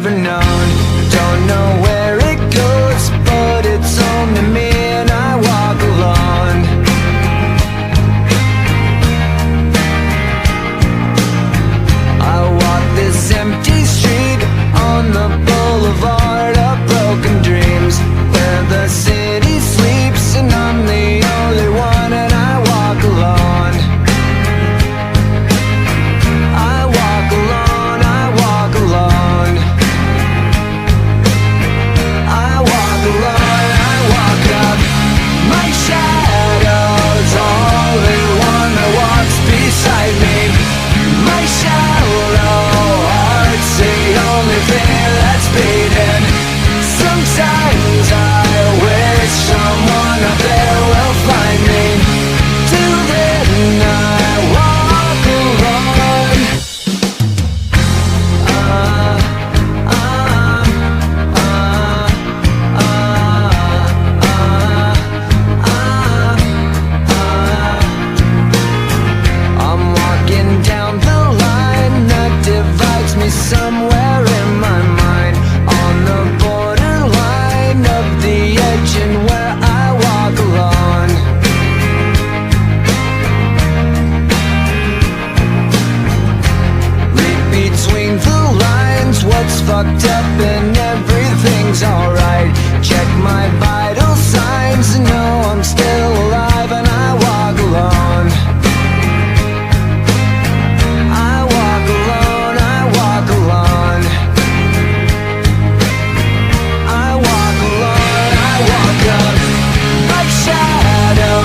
never known. Don't know where it goes, but it's home to me and I walk alone. I walk this empty street on the boulevard of broken dreams, where the city sleeps and I'm the only one, and I walk alone. I walk alone, I walk alone. I walk alone, I walk up. My shadow's only one that walks beside me. My shallow heart's the only thing that's beating. Sometimes I wish someone up there will find me. Till then I walk alone. I'm walking down the line that divides me somewhere in my mind, on the borderline of the edge and where I walk alone. Read between the lines what's fucked up and everything's alright. Check my vital signs and know I'm still alive, and I walk alone. I walk alone, I walk alone. I walk alone, I walk up. My shadow